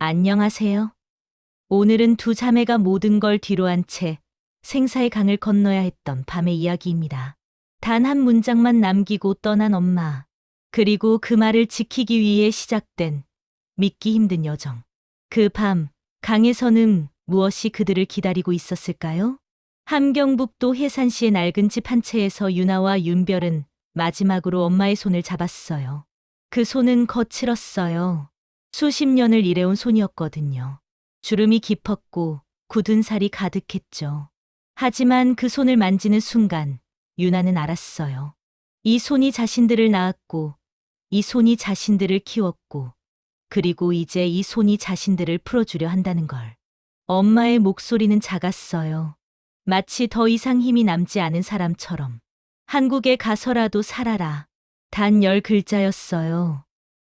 안녕하세요. 오늘은 두 자매가 모든 걸 뒤로한 채 생사의 강을 건너야 했던 밤의 이야기입니다. 단 한 문장만 남기고 떠난 엄마. 그리고 그 말을 지키기 위해 시작된 믿기 힘든 여정. 그 밤, 강에서는 무엇이 그들을 기다리고 있었을까요? 함경북도 해산시의 낡은 집 한 채에서 유나와 윤별은 마지막으로 엄마의 손을 잡았어요. 그 손은 거칠었어요. 수십 년을 일해온 손이었거든요. 주름이 깊었고 굳은 살이 가득했죠. 하지만 그 손을 만지는 순간 유나는 알았어요. 이 손이 자신들을 낳았고 이 손이 자신들을 키웠고 그리고 이제 이 손이 자신들을 풀어주려 한다는 걸. 엄마의 목소리는 작았어요. 마치 더 이상 힘이 남지 않은 사람처럼. 한국에 가서라도 살아라. 단 10글자였어요.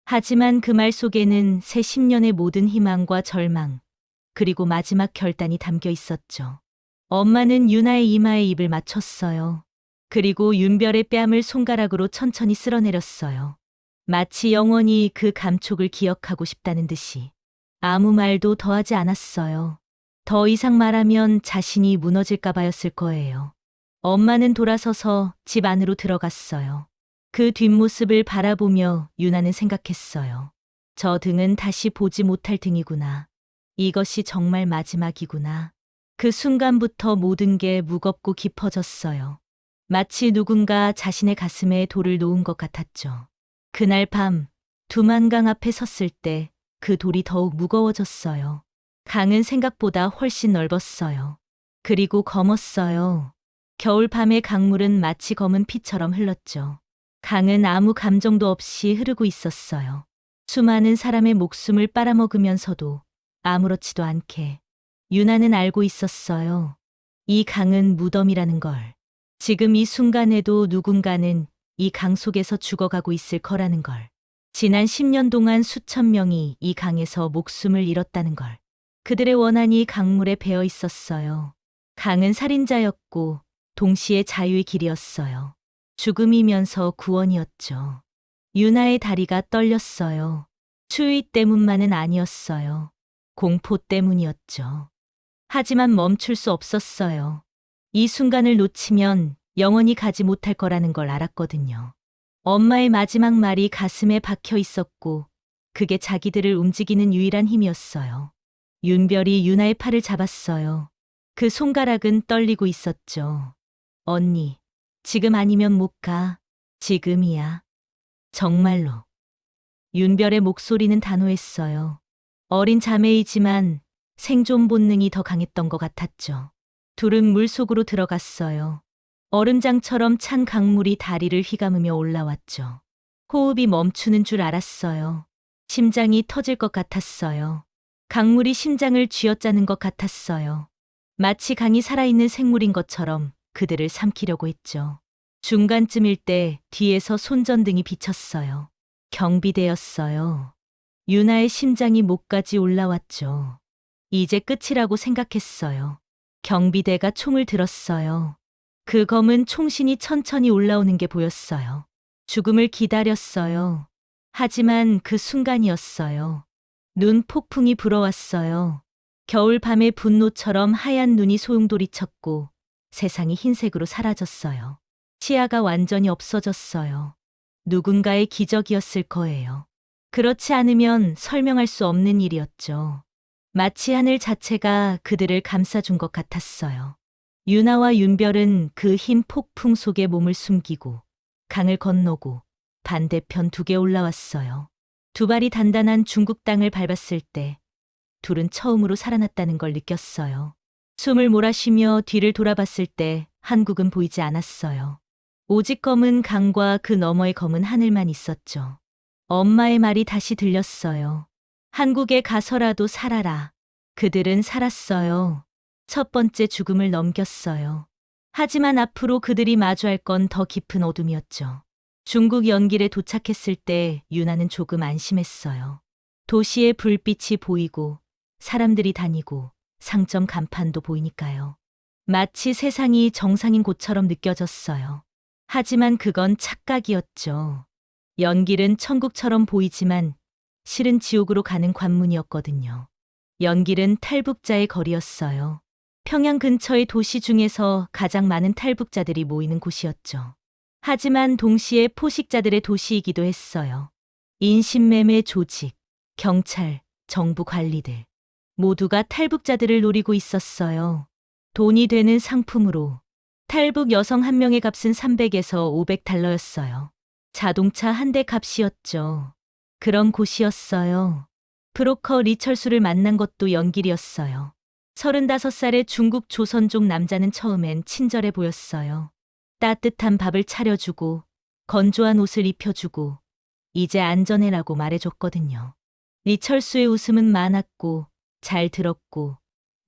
하지만 그 말 속에는 새 10년의 모든 희망과 절망, 그리고 마지막 결단이 담겨 있었죠. 엄마는 유나의 이마에 입을 맞췄어요. 그리고 윤별의 뺨을 손가락으로 천천히 쓸어내렸어요. 마치 영원히 그 감촉을 기억하고 싶다는 듯이. 아무 말도 더하지 않았어요. 더 이상 말하면 자신이 무너질까봐였을 거예요. 엄마는 돌아서서 집 안으로 들어갔어요. 그 뒷모습을 바라보며 유나는 생각했어요. 저 등은 다시 보지 못할 등이구나. 이것이 정말 마지막이구나. 그 순간부터 모든 게 무겁고 깊어졌어요. 마치 누군가 자신의 가슴에 돌을 놓은 것 같았죠. 그날 밤, 두만강 앞에 섰을 때 그 돌이 더욱 무거워졌어요. 강은 생각보다 훨씬 넓었어요. 그리고 검었어요. 겨울밤의 강물은 마치 검은 피처럼 흘렀죠. 강은 아무 감정도 없이 흐르고 있었어요. 수많은 사람의 목숨을 빨아먹으면서도 아무렇지도 않게. 유나는 알고 있었어요. 이 강은 무덤이라는 걸. 지금 이 순간에도 누군가는 이 강 속에서 죽어가고 있을 거라는 걸. 지난 10년 동안 수천 명이 이 강에서 목숨을 잃었다는 걸. 그들의 원한이 강물에 배어 있었어요. 강은 살인자였고 동시에 자유의 길이었어요. 죽음이면서 구원이었죠. 유나의 다리가 떨렸어요. 추위 때문만은 아니었어요. 공포 때문이었죠. 하지만 멈출 수 없었어요. 이 순간을 놓치면 영원히 가지 못할 거라는 걸 알았거든요. 엄마의 마지막 말이 가슴에 박혀 있었고 그게 자기들을 움직이는 유일한 힘이었어요. 윤별이 유나의 팔을 잡았어요. 그 손가락은 떨리고 있었죠. 언니, 지금 아니면 못 가. 지금이야. 정말로. 윤별의 목소리는 단호했어요. 어린 자매이지만 생존 본능이 더 강했던 것 같았죠. 둘은 물속으로 들어갔어요. 얼음장처럼 찬 강물이 다리를 휘감으며 올라왔죠. 호흡이 멈추는 줄 알았어요. 심장이 터질 것 같았어요. 강물이 심장을 쥐어짜는 것 같았어요. 마치 강이 살아있는 생물인 것처럼 그들을 삼키려고 했죠. 중간쯤일 때 뒤에서 손전등이 비쳤어요. 경비대였어요. 유나의 심장이 목까지 올라왔죠. 이제 끝이라고 생각했어요. 경비대가 총을 들었어요. 그 검은 총신이 천천히 올라오는 게 보였어요. 죽음을 기다렸어요. 하지만 그 순간이었어요. 눈 폭풍이 불어왔어요. 겨울밤의 분노처럼 하얀 눈이 소용돌이쳤고 세상이 흰색으로 사라졌어요. 시야가 완전히 없어졌어요. 누군가의 기적이었을 거예요. 그렇지 않으면 설명할 수 없는 일이었죠. 마치 하늘 자체가 그들을 감싸준 것 같았어요. 유나와 윤별은 그 흰 폭풍 속에 몸을 숨기고 강을 건너고 반대편 둑에 올라왔어요. 두 발이 단단한 중국 땅을 밟았을 때 둘은 처음으로 살아났다는 걸 느꼈어요. 숨을 몰아쉬며 뒤를 돌아봤을 때 한국은 보이지 않았어요. 오직 검은 강과 그 너머의 검은 하늘만 있었죠. 엄마의 말이 다시 들렸어요. 한국에 가서라도 살아라. 그들은 살았어요. 첫 번째 죽음을 넘겼어요. 하지만 앞으로 그들이 마주할 건 더 깊은 어둠이었죠. 중국 연길에 도착했을 때 유나는 조금 안심했어요. 도시의 불빛이 보이고 사람들이 다니고 상점 간판도 보이니까요. 마치 세상이 정상인 곳처럼 느껴졌어요. 하지만 그건 착각이었죠. 연길은 천국처럼 보이지만 실은 지옥으로 가는 관문이었거든요. 연길은 탈북자의 거리였어요. 평양 근처의 도시 중에서 가장 많은 탈북자들이 모이는 곳이었죠. 하지만 동시에 포식자들의 도시이기도 했어요. 인신매매 조직, 경찰, 정부 관리들 모두가 탈북자들을 노리고 있었어요. 돈이 되는 상품으로 탈북 여성 한 명의 값은 300에서 500달러였어요. 자동차 한 대 값이었죠. 그런 곳이었어요. 브로커 리철수를 만난 것도 연길이었어요. 35살의 중국 조선족 남자는 처음엔 친절해 보였어요. 따뜻한 밥을 차려주고 건조한 옷을 입혀주고 이제 안전해라고 말해줬거든요. 리철수의 웃음은 많았고 잘 들었고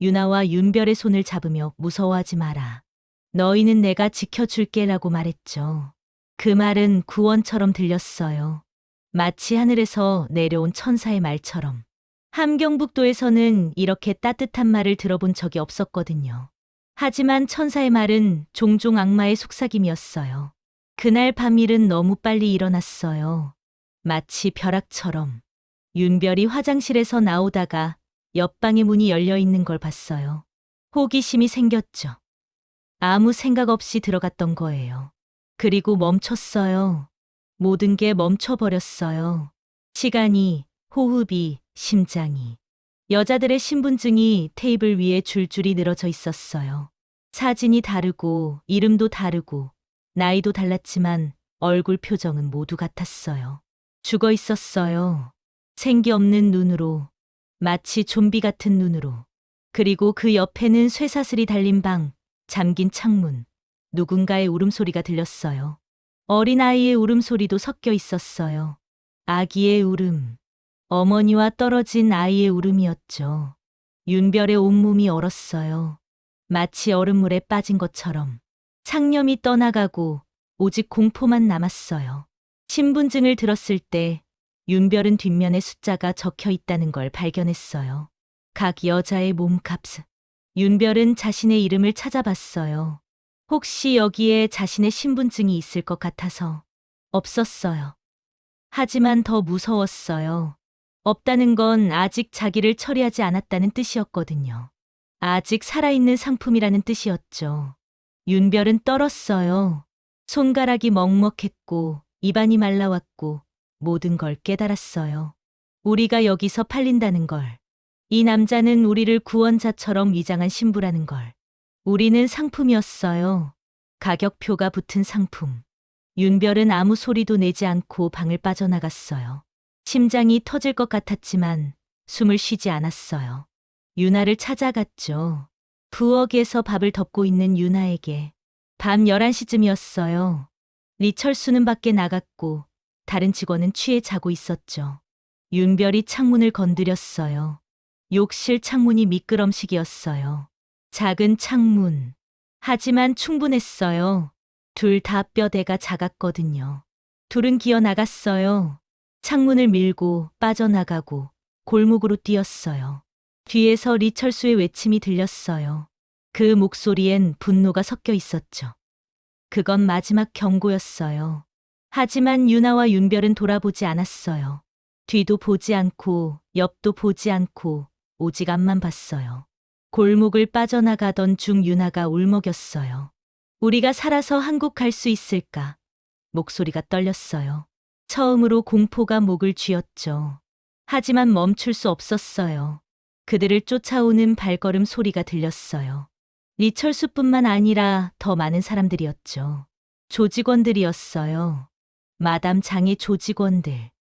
유나와 윤별의 손을 잡으며 무서워하지 마라. 너희는 내가 지켜줄게라고 말했죠. 그 말은 구원처럼 들렸어요. 마치 하늘에서 내려온 천사의 말처럼. 함경북도에서는 이렇게 따뜻한 말을 들어본 적이 없었거든요. 하지만 천사의 말은 종종 악마의 속삭임이었어요. 그날 밤일은 너무 빨리 일어났어요. 마치 벼락처럼. 윤별이 화장실에서 나오다가 옆방의 문이 열려 있는 걸 봤어요. 호기심이 생겼죠. 아무 생각 없이 들어갔던 거예요. 그리고 멈췄어요. 모든 게 멈춰버렸어요. 시간이, 호흡이, 심장이. 여자들의 신분증이 테이블 위에 줄줄이 늘어져 있었어요. 사진이 다르고 이름도 다르고 나이도 달랐지만 얼굴 표정은 모두 같았어요. 죽어 있었어요. 생기 없는 눈으로, 마치 좀비 같은 눈으로. 그리고 그 옆에는 쇠사슬이 달린 방, 잠긴 창문, 누군가의 울음소리가 들렸어요. 어린아이의 울음소리도 섞여 있었어요. 아기의 울음, 어머니와 떨어진 아이의 울음이었죠. 윤별의 온몸이 얼었어요. 마치 얼음물에 빠진 것처럼. 상념이 떠나가고 오직 공포만 남았어요. 신분증을 들었을 때 윤별은 뒷면에 숫자가 적혀 있다는 걸 발견했어요. 각 여자의 몸값. 윤별은 자신의 이름을 찾아봤어요. 혹시 여기에 자신의 신분증이 있을 것 같아서. 없었어요. 하지만 더 무서웠어요. 없다는 건 아직 자기를 처리하지 않았다는 뜻이었거든요. 아직 살아있는 상품이라는 뜻이었죠. 윤별은 떨었어요. 손가락이 먹먹했고 입안이 말라왔고 모든 걸 깨달았어요. 우리가 여기서 팔린다는 걸. 이 남자는 우리를 구원자처럼 위장한 신부라는 걸. 우리는 상품이었어요. 가격표가 붙은 상품. 윤별은 아무 소리도 내지 않고 방을 빠져나갔어요. 심장이 터질 것 같았지만 숨을 쉬지 않았어요. 유나를 찾아갔죠. 부엌에서 밥을 덮고 있는 유나에게. 밤 11시쯤이었어요. 리철수는 밖에 나갔고 다른 직원은 취해 자고 있었죠. 윤별이 창문을 건드렸어요. 욕실 창문이 미끄럼식이었어요. 작은 창문. 하지만 충분했어요. 둘 다 뼈대가 작았거든요. 둘은 기어 나갔어요. 창문을 밀고 빠져나가고 골목으로 뛰었어요. 뒤에서 리철수의 외침이 들렸어요. 그 목소리엔 분노가 섞여 있었죠. 그건 마지막 경고였어요. 하지만 유나와 윤별은 돌아보지 않았어요. 뒤도 보지 않고 옆도 보지 않고 오직 앞만 봤어요. 골목을 빠져나가던 중 유나가 울먹였어요. 우리가 살아서 한국 갈 수 있을까? 목소리가 떨렸어요. 처음으로 공포가 목을 쥐었죠. 하지만 멈출 수 없었어요. 그들을 쫓아오는 발걸음 소리가 들렸어요. 리철수뿐만 아니라 더 많은 사람들이었죠. 조직원들이었어요. 마담 장의 조직원들.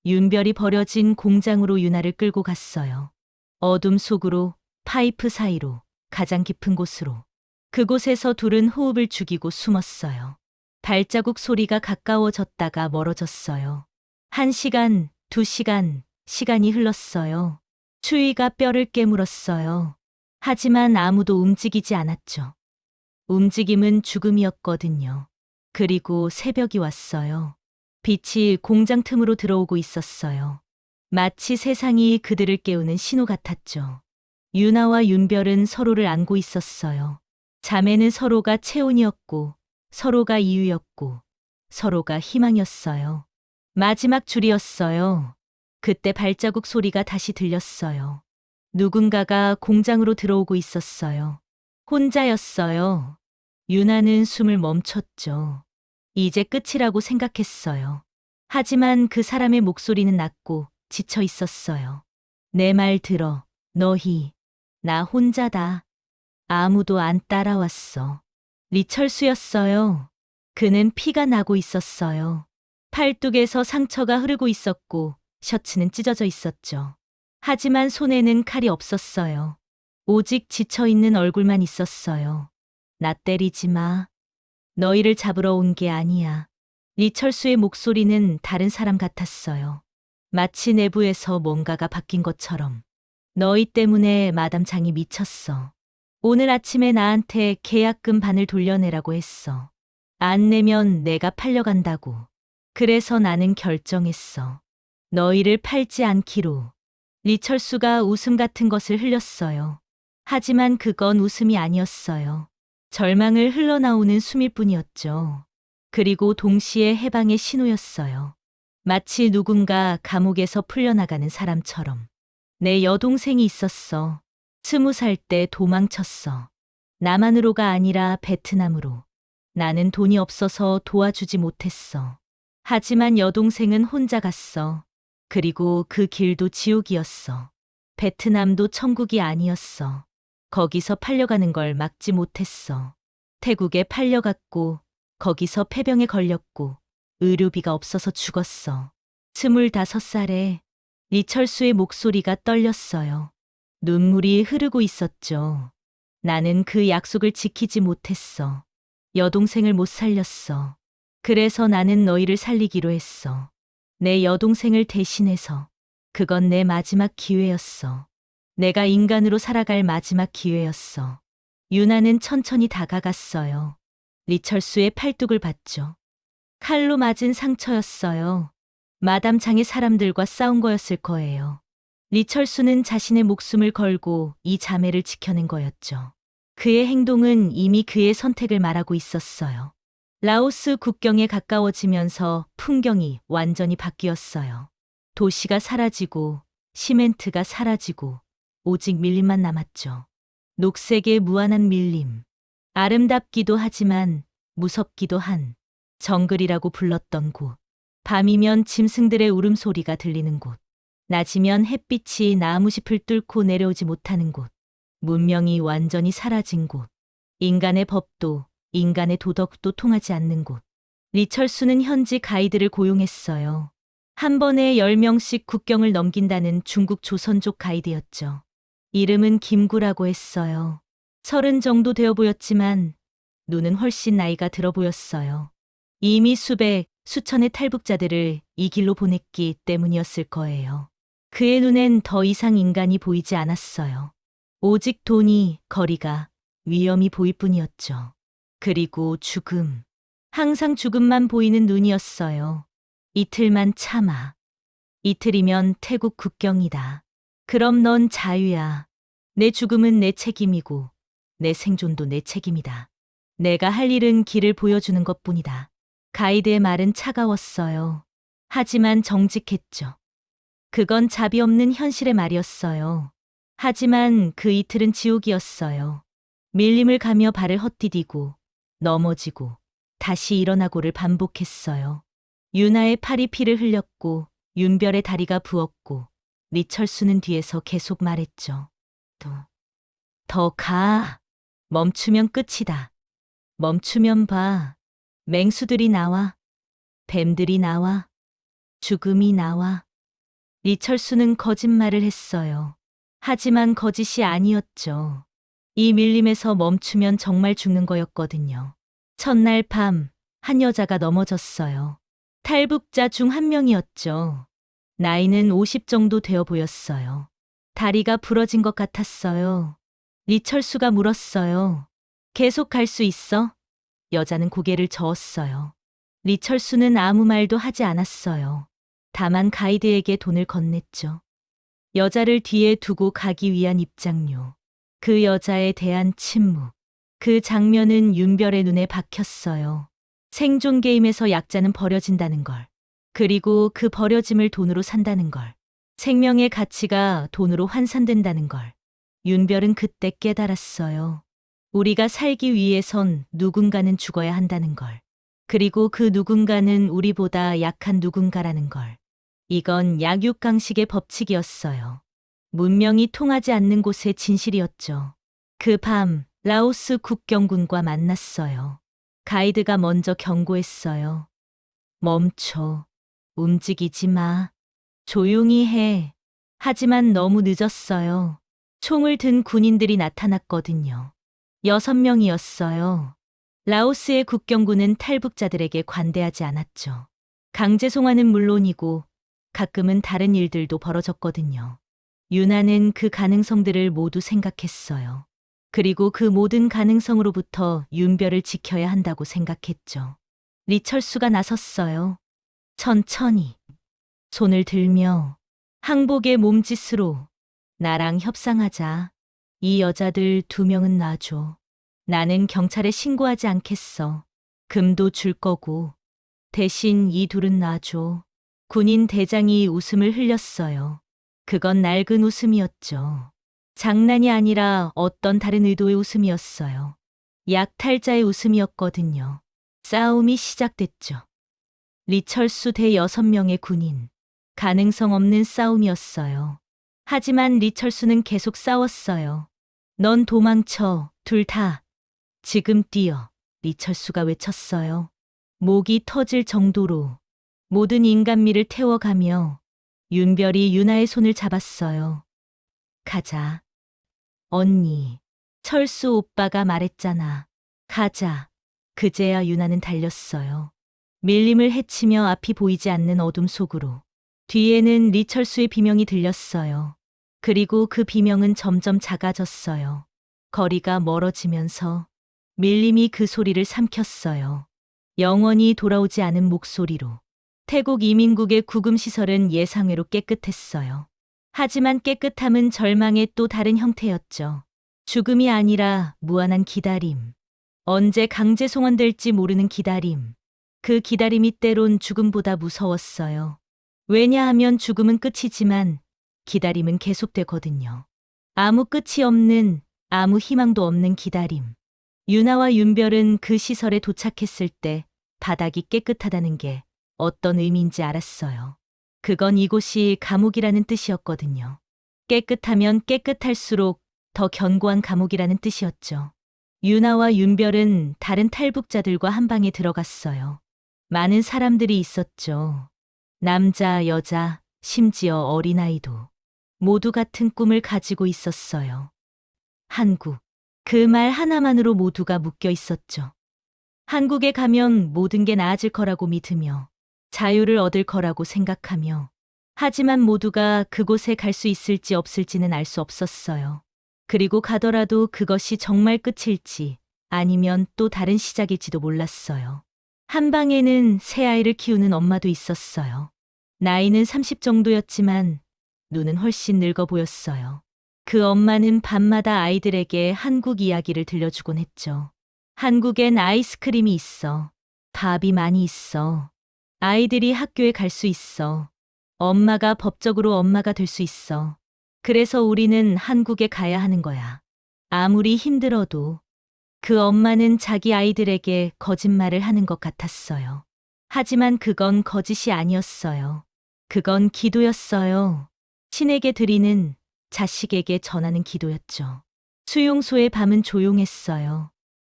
윤별이 버려진 공장으로 유나를 끌고 갔어요. 어둠 속으로, 파이프 사이로, 가장 깊은 곳으로. 그곳에서 둘은 호흡을 죽이고 숨었어요. 발자국 소리가 가까워졌다가 멀어졌어요. 1시간, 2시간, 시간이 흘렀어요. 추위가 뼈를 깨물었어요. 하지만 아무도 움직이지 않았죠. 움직임은 죽음이었거든요. 그리고 새벽이 왔어요. 빛이 공장 틈으로 들어오고 있었어요. 마치 세상이 그들을 깨우는 신호 같았죠. 유나와 윤별은 서로를 안고 있었어요. 자매는 서로가 체온이었고, 서로가 이유였고, 서로가 희망이었어요. 마지막 줄이었어요. 그때 발자국 소리가 다시 들렸어요. 누군가가 공장으로 들어오고 있었어요. 혼자였어요. 유나는 숨을 멈췄죠. 이제 끝이라고 생각했어요. 하지만 그 사람의 목소리는 낮고 지쳐 있었어요. 내 말 들어. 너희. 나 혼자다. 아무도 안 따라왔어. 리철수였어요. 그는 피가 나고 있었어요. 팔뚝에서 상처가 흐르고 있었고 셔츠는 찢어져 있었죠. 하지만 손에는 칼이 없었어요. 오직 지쳐있는 얼굴만 있었어요. 나 때리지 마. 너희를 잡으러 온 게 아니야. 리철수의 목소리는 다른 사람 같았어요. 마치 내부에서 뭔가가 바뀐 것처럼. 너희 때문에 마담 장이 미쳤어. 오늘 아침에 나한테 계약금 반을 돌려내라고 했어. 안 내면 내가 팔려간다고. 그래서 나는 결정했어. 너희를 팔지 않기로. 리철수가 웃음 같은 것을 흘렸어요. 하지만 그건 웃음이 아니었어요. 절망을 흘러나오는 숨일 뿐이었죠. 그리고 동시에 해방의 신호였어요. 마치 누군가 감옥에서 풀려나가는 사람처럼. 내 여동생이 있었어. 20살 때 도망쳤어. 남한으로가 아니라 베트남으로. 나는 돈이 없어서 도와주지 못했어. 하지만 여동생은 혼자 갔어. 그리고 그 길도 지옥이었어. 베트남도 천국이 아니었어. 거기서 팔려가는 걸 막지 못했어. 태국에 팔려갔고, 거기서 폐병에 걸렸고, 의료비가 없어서 죽었어. 25살에 리철수의 목소리가 떨렸어요. 눈물이 흐르고 있었죠. 나는 그 약속을 지키지 못했어. 여동생을 못 살렸어. 그래서 나는 너희를 살리기로 했어. 내 여동생을 대신해서. 그건 내 마지막 기회였어. 내가 인간으로 살아갈 마지막 기회였어. 유나는 천천히 다가갔어요. 리철수의 팔뚝을 봤죠. 칼로 맞은 상처였어요. 마담 장의 사람들과 싸운 거였을 거예요. 리철수는 자신의 목숨을 걸고 이 자매를 지켜낸 거였죠. 그의 행동은 이미 그의 선택을 말하고 있었어요. 라오스 국경에 가까워지면서 풍경이 완전히 바뀌었어요. 도시가 사라지고 시멘트가 사라지고 오직 밀림만 남았죠. 녹색의 무한한 밀림. 아름답기도 하지만 무섭기도 한 정글이라고 불렀던 곳. 밤이면 짐승들의 울음소리가 들리는 곳. 낮이면 햇빛이 나무숲을 뚫고 내려오지 못하는 곳. 문명이 완전히 사라진 곳. 인간의 법도 인간의 도덕도 통하지 않는 곳. 리철수는 현지 가이드를 고용했어요. 한 번에 10명씩 국경을 넘긴다는 중국 조선족 가이드였죠. 이름은 김구라고 했어요. 30 정도 되어 보였지만 눈은 훨씬 나이가 들어 보였어요. 이미 수백, 수천의 탈북자들을 이 길로 보냈기 때문이었을 거예요. 그의 눈엔 더 이상 인간이 보이지 않았어요. 오직 돈이, 거리가, 위험이 보일 뿐이었죠. 그리고 죽음. 항상 죽음만 보이는 눈이었어요. 이틀만 참아. 이틀이면 태국 국경이다. 그럼 넌 자유야. 내 죽음은 내 책임이고 내 생존도 내 책임이다. 내가 할 일은 길을 보여주는 것뿐이다. 가이드의 말은 차가웠어요. 하지만 정직했죠. 그건 자비 없는 현실의 말이었어요. 하지만 그 이틀은 지옥이었어요. 밀림을 가며 발을 헛디디고 넘어지고 다시 일어나고를 반복했어요. 유나의 팔이 피를 흘렸고 윤별의 다리가 부었고 리철수는 뒤에서 계속 말했죠. 더 가. 멈추면 끝이다. 멈추면 봐. 맹수들이 나와. 뱀들이 나와. 죽음이 나와. 리철수는 거짓말을 했어요. 하지만 거짓이 아니었죠. 이 밀림에서 멈추면 정말 죽는 거였거든요. 첫날 밤, 한 여자가 넘어졌어요. 탈북자 중 한 명이었죠. 나이는 50 정도 되어 보였어요. 다리가 부러진 것 같았어요. 리철수가 물었어요. 계속 갈 수 있어? 여자는 고개를 저었어요. 리철수는 아무 말도 하지 않았어요. 다만 가이드에게 돈을 건넸죠. 여자를 뒤에 두고 가기 위한 입장료. 그 여자에 대한 침묵. 그 장면은 윤별의 눈에 박혔어요. 생존 게임에서 약자는 버려진다는 걸. 그리고 그 버려짐을 돈으로 산다는 걸. 생명의 가치가 돈으로 환산된다는 걸 윤별은 그때 깨달았어요. 우리가 살기 위해선 누군가는 죽어야 한다는 걸. 그리고 그 누군가는 우리보다 약한 누군가라는 걸. 이건 약육강식의 법칙이었어요. 문명이 통하지 않는 곳의 진실이었죠. 그 밤 라오스 국경군과 만났어요. 가이드가 먼저 경고했어요. 멈춰. 움직이지 마. 조용히 해. 하지만 너무 늦었어요. 총을 든 군인들이 나타났거든요. 6명이었어요. 라오스의 국경군은 탈북자들에게 관대하지 않았죠. 강제 송환은 물론이고 가끔은 다른 일들도 벌어졌거든요. 유나는 그 가능성들을 모두 생각했어요. 그리고 그 모든 가능성으로부터 윤별을 지켜야 한다고 생각했죠. 리철수가 나섰어요. 천천히 손을 들며 항복의 몸짓으로 나랑 협상하자. 이 여자들 2명은 놔줘. 나는 경찰에 신고하지 않겠어. 금도 줄 거고. 대신 이 둘은 놔줘. 군인 대장이 웃음을 흘렸어요. 그건 낡은 웃음이었죠. 장난이 아니라 어떤 다른 의도의 웃음이었어요. 약탈자의 웃음이었거든요. 싸움이 시작됐죠. 리철수 대 6명의 군인. 가능성 없는 싸움이었어요. 하지만 리철수는 계속 싸웠어요. 넌 도망쳐, 둘 다. 지금 뛰어. 리철수가 외쳤어요. 목이 터질 정도로 모든 인간미를 태워가며 윤별이 유나의 손을 잡았어요. 가자. 언니, 철수 오빠가 말했잖아. 가자. 그제야 유나는 달렸어요. 밀림을 헤치며 앞이 보이지 않는 어둠 속으로. 뒤에는 리철수의 비명이 들렸어요. 그리고 그 비명은 점점 작아졌어요. 거리가 멀어지면서 밀림이 그 소리를 삼켰어요. 영원히 돌아오지 않은 목소리로. 태국 이민국의 구금시설은 예상외로 깨끗했어요. 하지만 깨끗함은 절망의 또 다른 형태였죠. 죽음이 아니라 무한한 기다림. 언제 강제 송환될지 모르는 기다림. 그 기다림이 때론 죽음보다 무서웠어요. 왜냐하면 죽음은 끝이지만 기다림은 계속되거든요. 아무 끝이 없는, 아무 희망도 없는 기다림. 유나와 윤별은 그 시설에 도착했을 때 바닥이 깨끗하다는 게 어떤 의미인지 알았어요. 그건 이곳이 감옥이라는 뜻이었거든요. 깨끗하면 깨끗할수록 더 견고한 감옥이라는 뜻이었죠. 유나와 윤별은 다른 탈북자들과 한 방에 들어갔어요. 많은 사람들이 있었죠. 남자, 여자, 심지어 어린아이도. 모두 같은 꿈을 가지고 있었어요. 한국. 그 말 하나만으로 모두가 묶여 있었죠. 한국에 가면 모든 게 나아질 거라고 믿으며 자유를 얻을 거라고 생각하며 하지만 모두가 그곳에 갈 수 있을지 없을지는 알 수 없었어요. 그리고 가더라도 그것이 정말 끝일지 아니면 또 다른 시작일지도 몰랐어요. 한 방에는 새 아이를 키우는 엄마도 있었어요. 나이는 30 정도였지만 눈은 훨씬 늙어 보였어요. 그 엄마는 밤마다 아이들에게 한국 이야기를 들려주곤 했죠. 한국엔 아이스크림이 있어. 밥이 많이 있어. 아이들이 학교에 갈 수 있어. 엄마가 법적으로 엄마가 될 수 있어. 그래서 우리는 한국에 가야 하는 거야. 아무리 힘들어도. 그 엄마는 자기 아이들에게 거짓말을 하는 것 같았어요. 하지만 그건 거짓이 아니었어요. 그건 기도였어요. 신에게 드리는, 자식에게 전하는 기도였죠. 수용소의 밤은 조용했어요.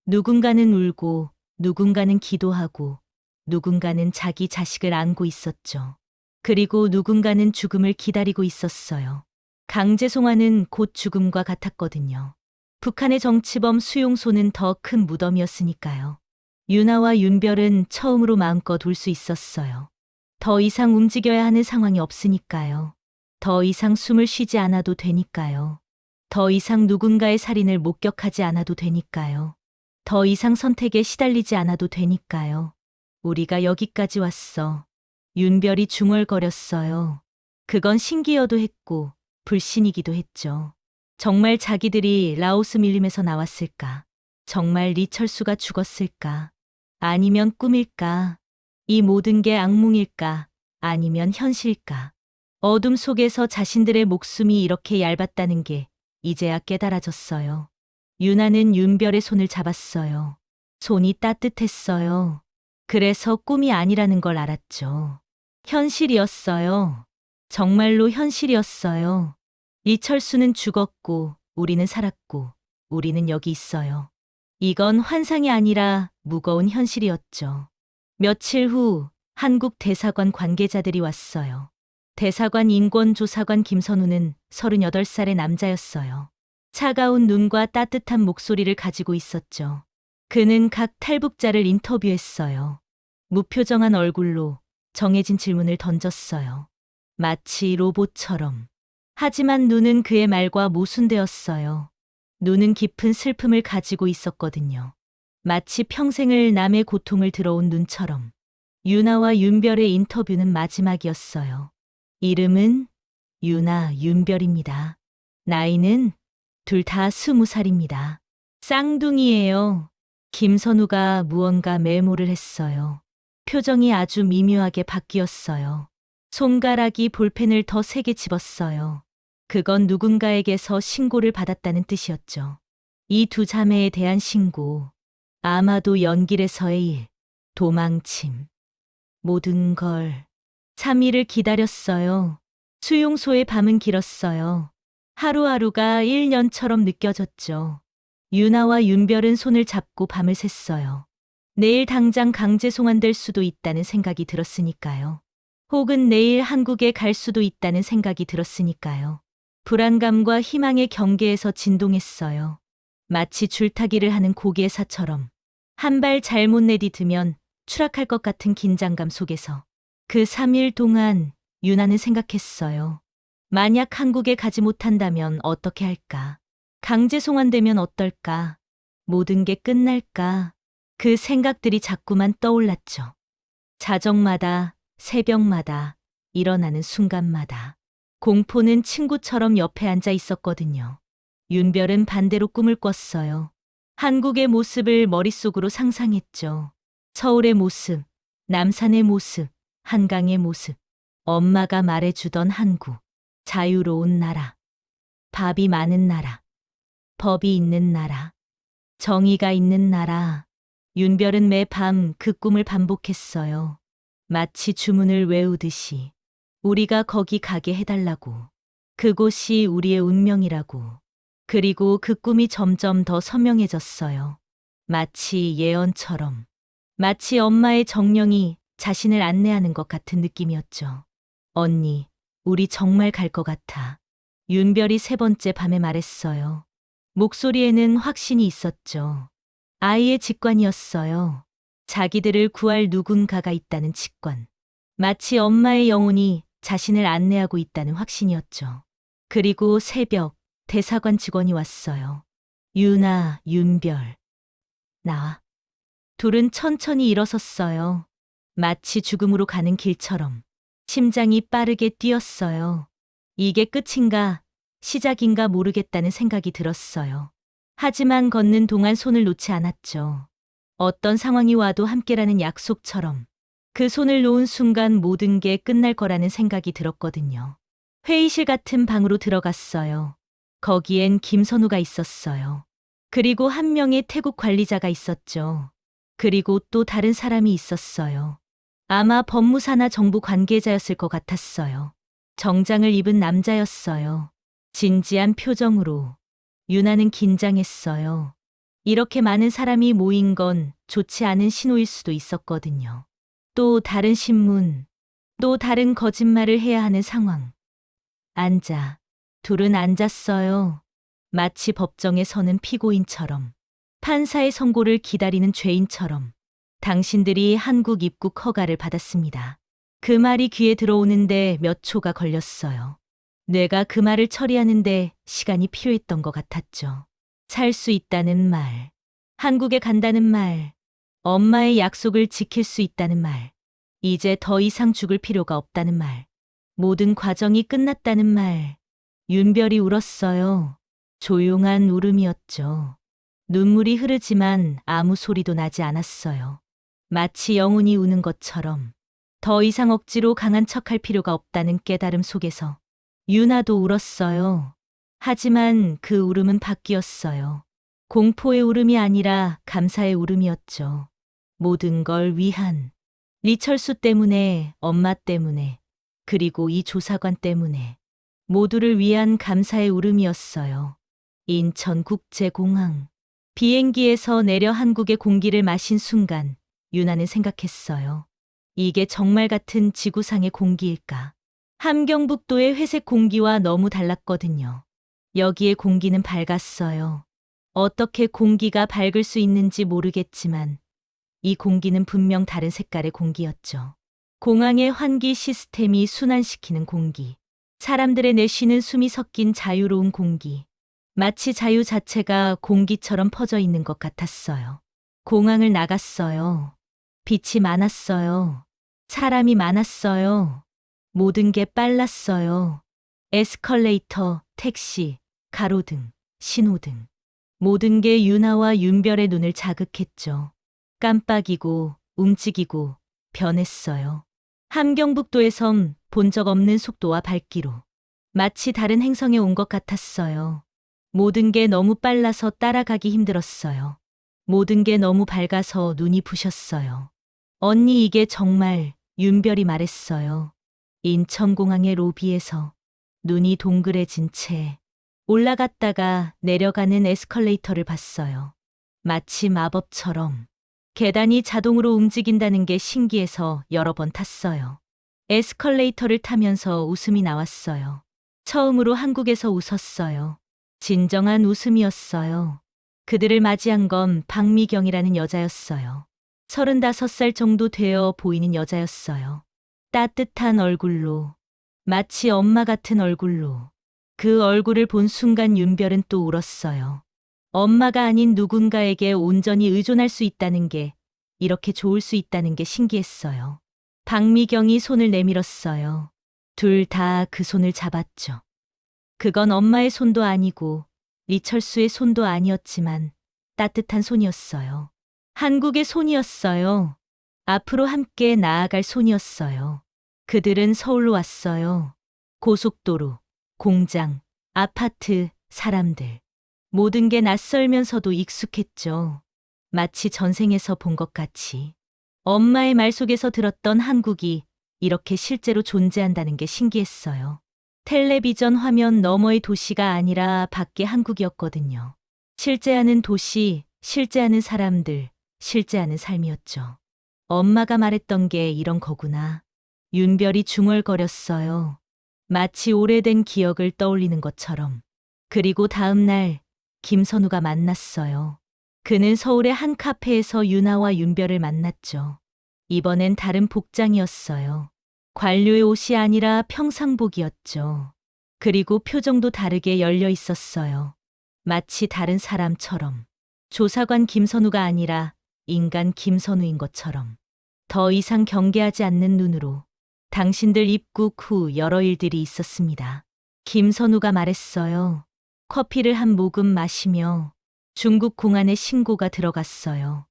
누군가는 울고, 누군가는 기도하고, 누군가는 자기 자식을 안고 있었죠. 그리고 누군가는 죽음을 기다리고 있었어요. 강제 송환은 곧 죽음과 같았거든요. 북한의 정치범 수용소는 더 큰 무덤이었으니까요. 유나와 윤별은 처음으로 마음껏 울 수 있었어요. 더 이상 움직여야 하는 상황이 없으니까요. 더 이상 숨을 쉬지 않아도 되니까요. 더 이상 누군가의 살인을 목격하지 않아도 되니까요. 더 이상 선택에 시달리지 않아도 되니까요. 우리가 여기까지 왔어. 윤별이 중얼거렸어요. 그건 신기여도 했고 불신이기도 했죠. 정말 자기들이 라오스 밀림에서 나왔을까? 정말 리철수가 죽었을까? 아니면 꿈일까? 이 모든 게 악몽일까? 아니면 현실일까? 어둠 속에서 자신들의 목숨이 이렇게 얇았다는 게 이제야 깨달아졌어요. 유나는 윤별의 손을 잡았어요. 손이 따뜻했어요. 그래서 꿈이 아니라는 걸 알았죠. 현실이었어요. 정말로 현실이었어요. 이철수는 죽었고, 우리는 살았고, 우리는 여기 있어요. 이건 환상이 아니라 무거운 현실이었죠. 며칠 후 한국 대사관 관계자들이 왔어요. 대사관 인권조사관 김선우는 38살의 남자였어요. 차가운 눈과 따뜻한 목소리를 가지고 있었죠. 그는 각 탈북자를 인터뷰했어요. 무표정한 얼굴로 정해진 질문을 던졌어요. 마치 로봇처럼. 하지만 눈은 그의 말과 모순되었어요. 눈은 깊은 슬픔을 가지고 있었거든요. 마치 평생을 남의 고통을 들어온 눈처럼. 유나와 윤별의 인터뷰는 마지막이었어요. 이름은 유나, 윤별입니다. 나이는 둘 다 20살입니다. 쌍둥이예요. 김선우가 무언가 메모를 했어요. 표정이 아주 미묘하게 바뀌었어요. 손가락이 볼펜을 더 세게 집었어요. 그건 누군가에게서 신고를 받았다는 뜻이었죠. 이 두 자매에 대한 신고, 아마도 연길에서의 일, 도망침, 모든 걸 3일을 기다렸어요. 수용소의 밤은 길었어요. 하루하루가 1년처럼 느껴졌죠. 유나와 윤별은 손을 잡고 밤을 샜어요. 내일 당장 강제 송환될 수도 있다는 생각이 들었으니까요. 혹은 내일 한국에 갈 수도 있다는 생각이 들었으니까요. 불안감과 희망의 경계에서 진동했어요. 마치 줄타기를 하는 고개사처럼 한 발 잘못 내디디면 추락할 것 같은 긴장감 속에서 그 3일 동안 유나는 생각했어요. 만약 한국에 가지 못한다면 어떻게 할까? 강제 송환되면 어떨까? 모든 게 끝날까? 그 생각들이 자꾸만 떠올랐죠. 자정마다, 새벽마다, 일어나는 순간마다. 공포는 친구처럼 옆에 앉아 있었거든요. 윤별은 반대로 꿈을 꿨어요. 한국의 모습을 머릿속으로 상상했죠. 서울의 모습, 남산의 모습, 한강의 모습. 엄마가 말해주던 한국. 자유로운 나라. 밥이 많은 나라. 법이 있는 나라. 정의가 있는 나라. 윤별은 매밤 그 꿈을 반복했어요. 마치 주문을 외우듯이. 우리가 거기 가게 해달라고. 그곳이 우리의 운명이라고. 그리고 그 꿈이 점점 더 선명해졌어요. 마치 예언처럼. 마치 엄마의 정령이 자신을 안내하는 것 같은 느낌이었죠. 언니, 우리 정말 갈 것 같아. 윤별이 3번째 밤에 말했어요. 목소리에는 확신이 있었죠. 아이의 직관이었어요. 자기들을 구할 누군가가 있다는 직관. 마치 엄마의 영혼이 자신을 안내하고 있다는 확신이었죠. 그리고 새벽 대사관 직원이 왔어요. 유나, 윤별. 나. 둘은 천천히 일어섰어요. 마치 죽음으로 가는 길처럼. 심장이 빠르게 뛰었어요. 이게 끝인가, 시작인가 모르겠다는 생각이 들었어요. 하지만 걷는 동안 손을 놓지 않았죠. 어떤 상황이 와도 함께라는 약속처럼. 그 손을 놓은 순간 모든 게 끝날 거라는 생각이 들었거든요. 회의실 같은 방으로 들어갔어요. 거기엔 김선우가 있었어요. 그리고 한 명의 태국 관리자가 있었죠. 그리고 또 다른 사람이 있었어요. 아마 법무사나 정부 관계자였을 것 같았어요. 정장을 입은 남자였어요. 진지한 표정으로. 유나는 긴장했어요. 이렇게 많은 사람이 모인 건 좋지 않은 신호일 수도 있었거든요. 또 다른 신문, 또 다른 거짓말을 해야 하는 상황. 앉아. 둘은 앉았어요. 마치 법정에 서는 피고인처럼. 판사의 선고를 기다리는 죄인처럼. 당신들이 한국 입국 허가를 받았습니다. 그 말이 귀에 들어오는데 몇 초가 걸렸어요. 뇌가 그 말을 처리하는데 시간이 필요했던 것 같았죠. 살 수 있다는 말, 한국에 간다는 말, 엄마의 약속을 지킬 수 있다는 말, 이제 더 이상 죽을 필요가 없다는 말, 모든 과정이 끝났다는 말. 윤별이 울었어요. 조용한 울음이었죠. 눈물이 흐르지만 아무 소리도 나지 않았어요. 마치 영혼이 우는 것처럼. 더 이상 억지로 강한 척할 필요가 없다는 깨달음 속에서 유나도 울었어요. 하지만 그 울음은 바뀌었어요. 공포의 울음이 아니라 감사의 울음이었죠. 모든 걸 위한 리철수 때문에, 엄마 때문에, 그리고 이 조사관 때문에 모두를 위한 감사의 울음이었어요. 인천국제공항. 비행기에서 내려 한국의 공기를 마신 순간 유나는 생각했어요. 이게 정말 같은 지구상의 공기일까? 함경북도의 회색 공기와 너무 달랐거든요. 여기의 공기는 밝았어요. 어떻게 공기가 밝을 수 있는지 모르겠지만 이 공기는 분명 다른 색깔의 공기였죠. 공항의 환기 시스템이 순환시키는 공기. 사람들의 내쉬는 숨이 섞인 자유로운 공기. 마치 자유 자체가 공기처럼 퍼져 있는 것 같았어요. 공항을 나갔어요. 빛이 많았어요. 사람이 많았어요. 모든 게 빨랐어요. 에스컬레이터, 택시, 가로등, 신호등. 모든 게 유나와 윤별의 눈을 자극했죠. 깜빡이고 움직이고 변했어요. 함경북도에선 본 적 없는 속도와 밝기로 마치 다른 행성에 온 것 같았어요. 모든 게 너무 빨라서 따라가기 힘들었어요. 모든 게 너무 밝아서 눈이 부셨어요. 언니 이게 정말 윤별이 말했어요. 인천공항의 로비에서 눈이 동그래진 채 올라갔다가 내려가는 에스컬레이터를 봤어요. 마치 마법처럼 계단이 자동으로 움직인다는 게 신기해서 여러 번 탔어요. 에스컬레이터를 타면서 웃음이 나왔어요. 처음으로 한국에서 웃었어요. 진정한 웃음이었어요. 그들을 맞이한 건 박미경이라는 여자였어요. 35살 정도 되어 보이는 여자였어요. 따뜻한 얼굴로, 마치 엄마 같은 얼굴로. 그 얼굴을 본 순간 윤별은 또 울었어요. 엄마가 아닌 누군가에게 온전히 의존할 수 있다는 게, 이렇게 좋을 수 있다는 게 신기했어요. 박미경이 손을 내밀었어요. 둘 다 그 손을 잡았죠. 그건 엄마의 손도 아니고 리철수의 손도 아니었지만 따뜻한 손이었어요. 한국의 손이었어요. 앞으로 함께 나아갈 손이었어요. 그들은 서울로 왔어요. 고속도로, 공장, 아파트, 사람들. 모든 게 낯설면서도 익숙했죠. 마치 전생에서 본 것 같이. 엄마의 말 속에서 들었던 한국이 이렇게 실제로 존재한다는 게 신기했어요. 텔레비전 화면 너머의 도시가 아니라 밖의 한국이었거든요. 실제하는 도시, 실제하는 사람들, 실제하는 삶이었죠. 엄마가 말했던 게 이런 거구나. 윤별이 중얼거렸어요. 마치 오래된 기억을 떠올리는 것처럼. 그리고 다음 날 김선우가 만났어요. 그는 서울의 한 카페에서 유나와 윤별을 만났죠. 이번엔 다른 복장이었어요. 관료의 옷이 아니라 평상복이었죠. 그리고 표정도 다르게 열려 있었어요. 마치 다른 사람처럼. 조사관 김선우가 아니라 인간 김선우인 것처럼. 더 이상 경계하지 않는 눈으로. 당신들 입국 후 여러 일들이 있었습니다. 김선우가 말했어요. 커피를 한 모금 마시며 중국 공안에 신고가 들어갔어요.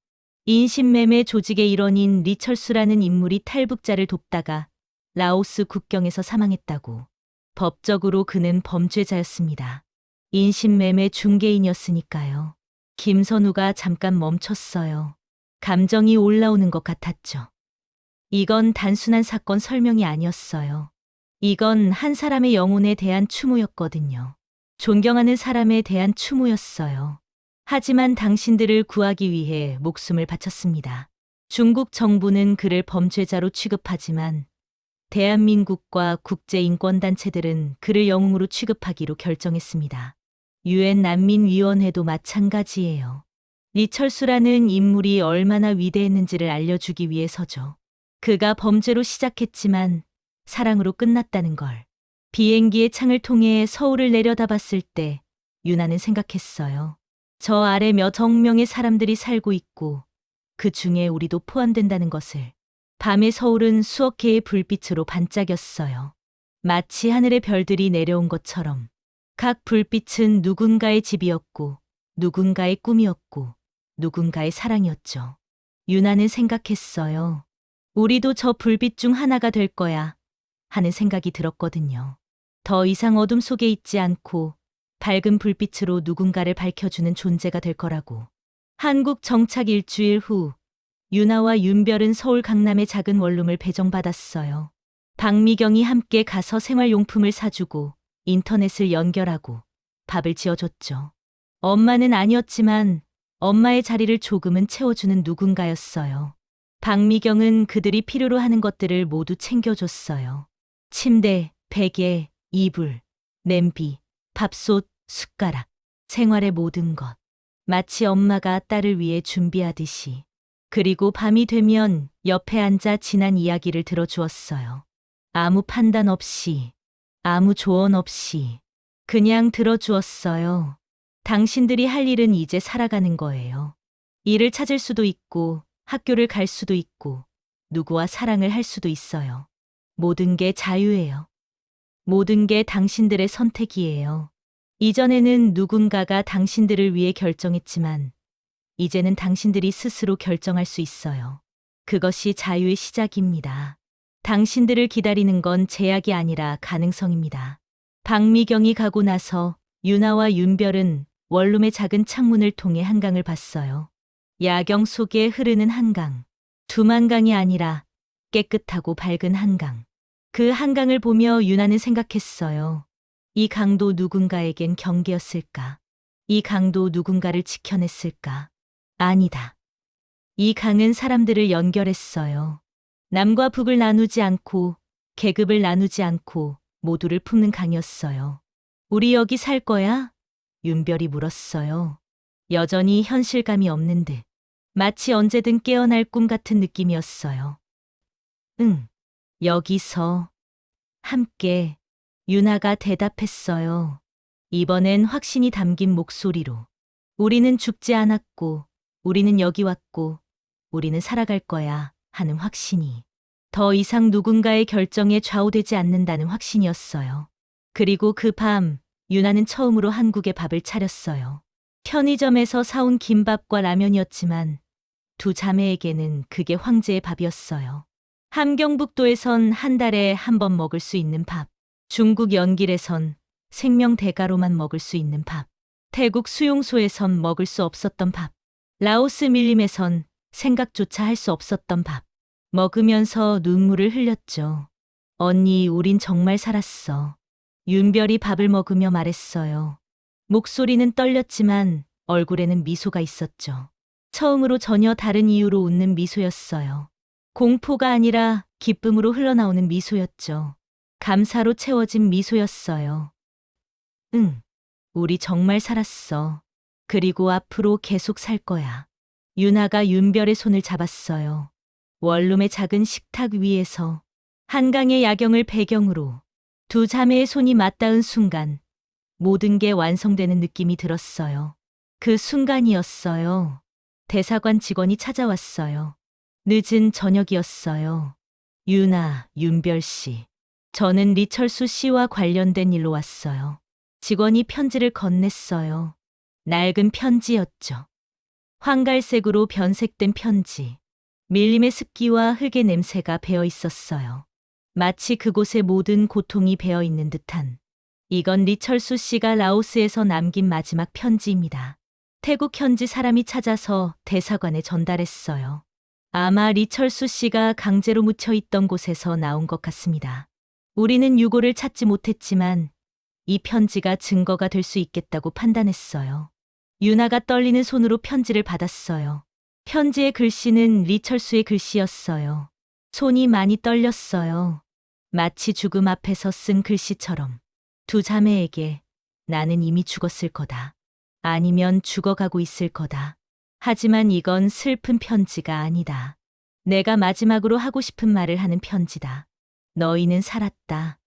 인신매매 조직의 일원인 리철수라는 인물이 탈북자를 돕다가 라오스 국경에서 사망했다고. 법적으로 그는 범죄자였습니다. 인신매매 중개인이었으니까요. 김선우가 잠깐 멈췄어요. 감정이 올라오는 것 같았죠. 이건 단순한 사건 설명이 아니었어요. 이건 한 사람의 영혼에 대한 추모였거든요. 존경하는 사람에 대한 추모였어요. 하지만 당신들을 구하기 위해 목숨을 바쳤습니다. 중국 정부는 그를 범죄자로 취급하지만 대한민국과 국제인권단체들은 그를 영웅으로 취급하기로 결정했습니다. 유엔 난민위원회도 마찬가지예요. 리철수라는 인물이 얼마나 위대했는지를 알려주기 위해서죠. 그가 범죄로 시작했지만 사랑으로 끝났다는 걸. 비행기의 창을 통해 서울을 내려다봤을 때 유나는 생각했어요. 저 아래 몇억 명의 사람들이 살고 있고 그 중에 우리도 포함된다는 것을. 밤의 서울은 수억 개의 불빛으로 반짝였어요. 마치 하늘의 별들이 내려온 것처럼. 각 불빛은 누군가의 집이었고 누군가의 꿈이었고 누군가의 사랑이었죠. 유나는 생각했어요. 우리도 저 불빛 중 하나가 될 거야 하는 생각이 들었거든요. 더 이상 어둠 속에 있지 않고 밝은 불빛으로 누군가를 밝혀주는 존재가 될 거라고. 한국 정착 일주일 후 유나와 윤별은 서울 강남의 작은 원룸을 배정받았어요. 박미경이 함께 가서 생활용품을 사주고 인터넷을 연결하고 밥을 지어줬죠. 엄마는 아니었지만 엄마의 자리를 조금은 채워주는 누군가였어요. 박미경은 그들이 필요로 하는 것들을 모두 챙겨줬어요. 침대, 베개, 이불, 냄비, 밥솥, 숟가락, 생활의 모든 것. 마치 엄마가 딸을 위해 준비하듯이. 그리고 밤이 되면 옆에 앉아 지난 이야기를 들어주었어요. 아무 판단 없이, 아무 조언 없이, 그냥 들어주었어요. 당신들이 할 일은 이제 살아가는 거예요. 일을 찾을 수도 있고, 학교를 갈 수도 있고, 누구와 사랑을 할 수도 있어요. 모든 게 자유예요. 모든 게 당신들의 선택이에요. 이전에는 누군가가 당신들을 위해 결정했지만, 이제는 당신들이 스스로 결정할 수 있어요. 그것이 자유의 시작입니다. 당신들을 기다리는 건 제약이 아니라 가능성입니다. 박미경이 가고 나서 유나와 윤별은 원룸의 작은 창문을 통해 한강을 봤어요. 야경 속에 흐르는 한강. 두만강이 아니라 깨끗하고 밝은 한강. 그 한강을 보며 유나는 생각했어요. 이 강도 누군가에겐 경계였을까? 이 강도 누군가를 지켜냈을까? 아니다. 이 강은 사람들을 연결했어요. 남과 북을 나누지 않고, 계급을 나누지 않고 모두를 품는 강이었어요. 우리 여기 살 거야? 윤별이 물었어요. 여전히 현실감이 없는 듯. 마치 언제든 깨어날 꿈 같은 느낌이었어요. 응, 여기서 함께 유나가 대답했어요. 이번엔 확신이 담긴 목소리로. 우리는 죽지 않았고, 우리는 여기 왔고, 우리는 살아갈 거야 하는 확신이. 더 이상 누군가의 결정에 좌우되지 않는다는 확신이었어요. 그리고 그 밤, 유나는 처음으로 한국의 밥을 차렸어요. 편의점에서 사온 김밥과 라면이었지만 두 자매에게는 그게 황제의 밥이었어요. 함경북도에선 한 달에 한 번 먹을 수 있는 밥. 중국 연길에선 생명 대가로만 먹을 수 있는 밥. 태국 수용소에선 먹을 수 없었던 밥. 라오스 밀림에선 생각조차 할 수 없었던 밥. 먹으면서 눈물을 흘렸죠. 언니, 우린 정말 살았어. 윤별이 밥을 먹으며 말했어요. 목소리는 떨렸지만 얼굴에는 미소가 있었죠. 처음으로 전혀 다른 이유로 웃는 미소였어요. 공포가 아니라 기쁨으로 흘러나오는 미소였죠. 감사로 채워진 미소였어요. 응, 우리 정말 살았어. 그리고 앞으로 계속 살 거야. 유나가 윤별의 손을 잡았어요. 원룸의 작은 식탁 위에서 한강의 야경을 배경으로 두 자매의 손이 맞닿은 순간 모든 게 완성되는 느낌이 들었어요. 그 순간이었어요. 대사관 직원이 찾아왔어요. 늦은 저녁이었어요. 유나, 윤별 씨. 저는 리철수 씨와 관련된 일로 왔어요. 직원이 편지를 건넸어요. 낡은 편지였죠. 황갈색으로 변색된 편지. 밀림의 습기와 흙의 냄새가 배어 있었어요. 마치 그곳에 모든 고통이 배어 있는 듯한. 이건 리철수 씨가 라오스에서 남긴 마지막 편지입니다. 태국 현지 사람이 찾아서 대사관에 전달했어요. 아마 리철수 씨가 강제로 묻혀 있던 곳에서 나온 것 같습니다. 우리는 유골을 찾지 못했지만 이 편지가 증거가 될 수 있겠다고 판단했어요. 유나가 떨리는 손으로 편지를 받았어요. 편지의 글씨는 리철수의 글씨였어요. 손이 많이 떨렸어요. 마치 죽음 앞에서 쓴 글씨처럼. 두 자매에게 나는 이미 죽었을 거다. 아니면 죽어가고 있을 거다. 하지만 이건 슬픈 편지가 아니다. 내가 마지막으로 하고 싶은 말을 하는 편지다. 너희는 살았다.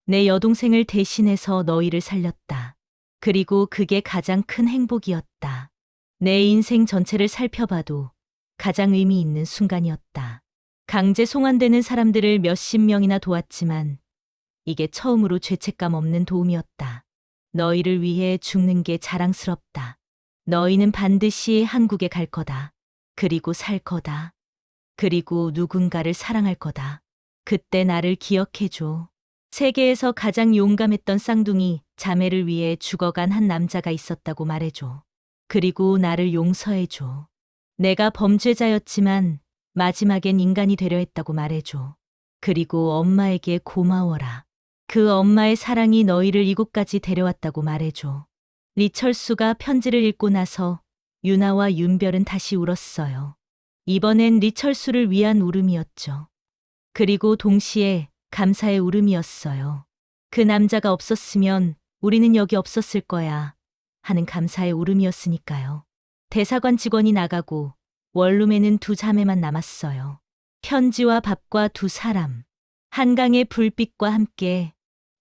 내 여동생을 대신해서 너희를 살렸다. 그리고 그게 가장 큰 행복이었다. 내 인생 전체를 살펴봐도 가장 의미 있는 순간이었다. 강제 송환되는 사람들을 몇십 명이나 도왔지만 이게 처음으로 죄책감 없는 도움이었다. 너희를 위해 죽는 게 자랑스럽다. 너희는 반드시 한국에 갈 거다. 그리고 살 거다. 그리고 누군가를 사랑할 거다. 그때 나를 기억해줘. 세계에서 가장 용감했던 쌍둥이 자매를 위해 죽어간 한 남자가 있었다고 말해줘. 그리고 나를 용서해줘. 내가 범죄자였지만 마지막엔 인간이 되려 했다고 말해줘. 그리고 엄마에게 고마워라. 그 엄마의 사랑이 너희를 이곳까지 데려왔다고 말해줘. 리철수가 편지를 읽고 나서 유나와 윤별은 다시 울었어요. 이번엔 리철수를 위한 울음이었죠. 그리고 동시에 감사의 울음이었어요. 그 남자가 없었으면 우리는 여기 없었을 거야 하는 감사의 울음이었으니까요. 대사관 직원이 나가고 원룸에는 두 자매만 남았어요. 편지와 밥과 두 사람. 한강의 불빛과 함께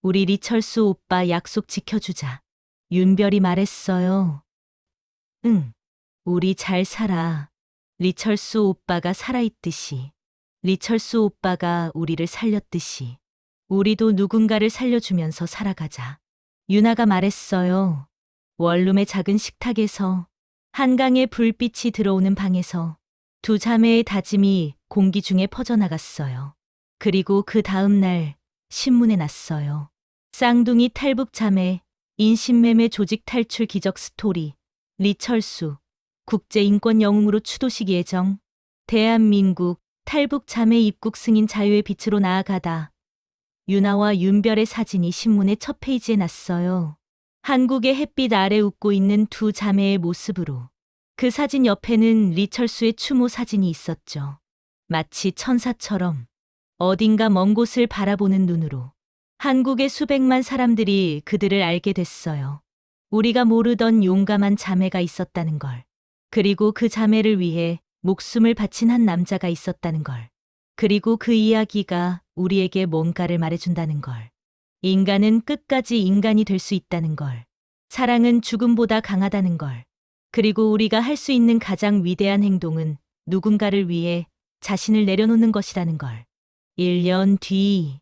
우리 리철수 오빠 약속 지켜주자. 윤별이 말했어요. 응, 우리 잘 살아. 리철수 오빠가 살아있듯이. 리철수 오빠가 우리를 살렸듯이. 우리도 누군가를 살려주면서 살아가자. 유나가 말했어요. 원룸의 작은 식탁에서 한강의 불빛이 들어오는 방에서 두 자매의 다짐이 공기 중에 퍼져나갔어요. 그리고 그 다음 날 신문에 났어요. 쌍둥이 탈북 자매, 인신매매 조직 탈출 기적 스토리, 리철수, 국제인권 영웅으로 추도식 예정, 대한민국 탈북 자매 입국 승인 자유의 빛으로 나아가다. 유나와 윤별의 사진이 신문의 첫 페이지에 났어요. 한국의 햇빛 아래 웃고 있는 두 자매의 모습으로. 그 사진 옆에는 리철수의 추모 사진이 있었죠. 마치 천사처럼 어딘가 먼 곳을 바라보는 눈으로. 한국의 수백만 사람들이 그들을 알게 됐어요. 우리가 모르던 용감한 자매가 있었다는 걸. 그리고 그 자매를 위해 목숨을 바친 한 남자가 있었다는 걸. 그리고 그 이야기가 우리에게 뭔가를 말해준다는 걸. 인간은 끝까지 인간이 될 수 있다는 걸. 사랑은 죽음보다 강하다는 걸. 그리고 우리가 할 수 있는 가장 위대한 행동은 누군가를 위해 자신을 내려놓는 것이라는 걸. 1년 뒤,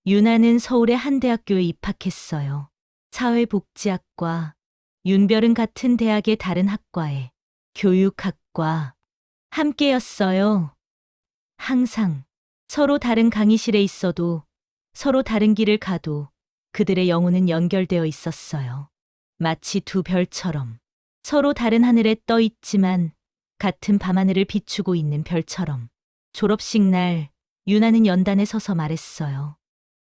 유나는 서울의 한 대학교에 입학했어요. 사회복지학과. 윤별은 같은 대학의 다른 학과에. 교육학과. 함께였어요. 항상. 서로 다른 강의실에 있어도, 서로 다른 길을 가도 그들의 영혼은 연결되어 있었어요. 마치 두 별처럼. 서로 다른 하늘에 떠 있지만 같은 밤하늘을 비추고 있는 별처럼. 졸업식 날 유나는 연단에 서서 말했어요.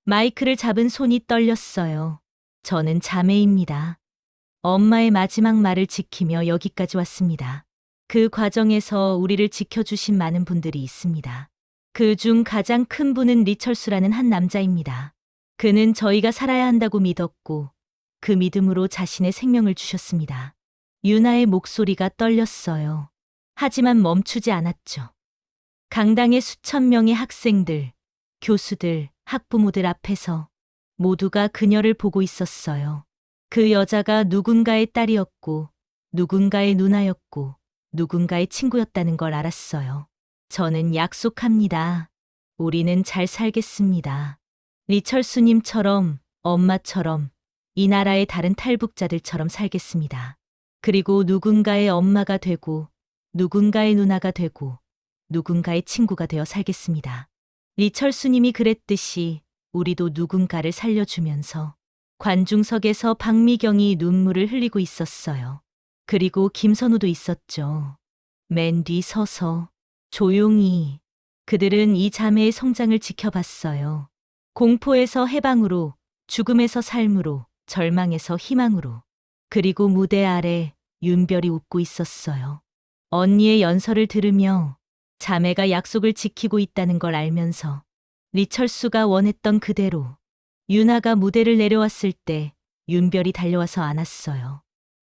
마이크를 잡은 손이 떨렸어요. 저는 자매입니다. 엄마의 마지막 말을 지키며 여기까지 왔습니다. 그 과정에서 우리를 지켜주신 많은 분들이 있습니다. 그 중 가장 큰 분은 리철수라는 한 남자입니다. 그는 저희가 살아야 한다고 믿었고 그 믿음으로 자신의 생명을 주셨습니다. 유나의 목소리가 떨렸어요. 하지만 멈추지 않았죠. 강당의 수천 명의 학생들, 교수들, 학부모들 앞에서 모두가 그녀를 보고 있었어요. 그 여자가 누군가의 딸이었고, 누군가의 누나였고, 누군가의 친구였다는 걸 알았어요. 저는 약속합니다. 우리는 잘 살겠습니다. 리철수님처럼, 엄마처럼, 이 나라의 다른 탈북자들처럼 살겠습니다. 그리고 누군가의 엄마가 되고, 누군가의 누나가 되고, 누군가의 친구가 되어 살겠습니다. 리철수님이 그랬듯이 우리도 누군가를 살려주면서 관중석에서 박미경이 눈물을 흘리고 있었어요. 그리고 김선우도 있었죠. 맨 뒤 서서 조용히 그들은 이 자매의 성장을 지켜봤어요. 공포에서 해방으로, 죽음에서 삶으로, 절망에서 희망으로. 그리고 무대 아래 윤별이 웃고 있었어요. 언니의 연설을 들으며 자매가 약속을 지키고 있다는 걸 알면서 리철수가 원했던 그대로 유나가 무대를 내려왔을 때 윤별이 달려와서 안았어요.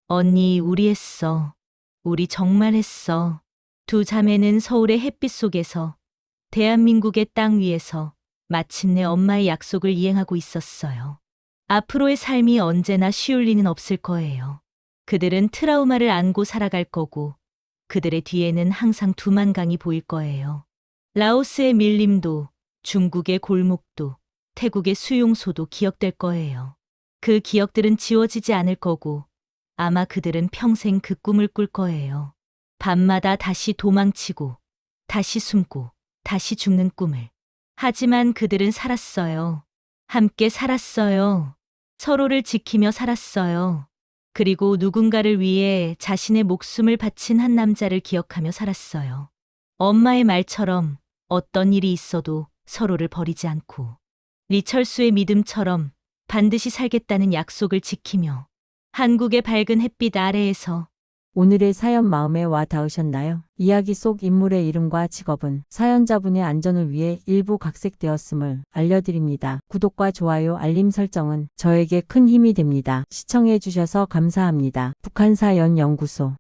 언니, 우리 했어. 우리 정말 했어. 두 자매는 서울의 햇빛 속에서 대한민국의 땅 위에서 마침내 엄마의 약속을 이행하고 있었어요. 앞으로의 삶이 언제나 쉬울 리는 없을 거예요. 그들은 트라우마를 안고 살아갈 거고 그들의 뒤에는 항상 두만강이 보일 거예요. 라오스의 밀림도, 중국의 골목도, 태국의 수용소도 기억될 거예요. 그 기억들은 지워지지 않을 거고 아마 그들은 평생 그 꿈을 꿀 거예요. 밤마다 다시 도망치고, 다시 숨고, 다시 죽는 꿈을. 하지만 그들은 살았어요. 함께 살았어요. 서로를 지키며 살았어요. 그리고 누군가를 위해 자신의 목숨을 바친 한 남자를 기억하며 살았어요. 엄마의 말처럼 어떤 일이 있어도 서로를 버리지 않고, 리철수의 믿음처럼 반드시 살겠다는 약속을 지키며 한국의 밝은 햇빛 아래에서. 오늘의 사연 마음에 와 닿으셨나요? 이야기 속 인물의 이름과 직업은 사연자분의 안전을 위해 일부 각색되었음을 알려드립니다. 구독과 좋아요, 알림 설정은 저에게 큰 힘이 됩니다. 시청해 주셔서 감사합니다. 북한사연연구소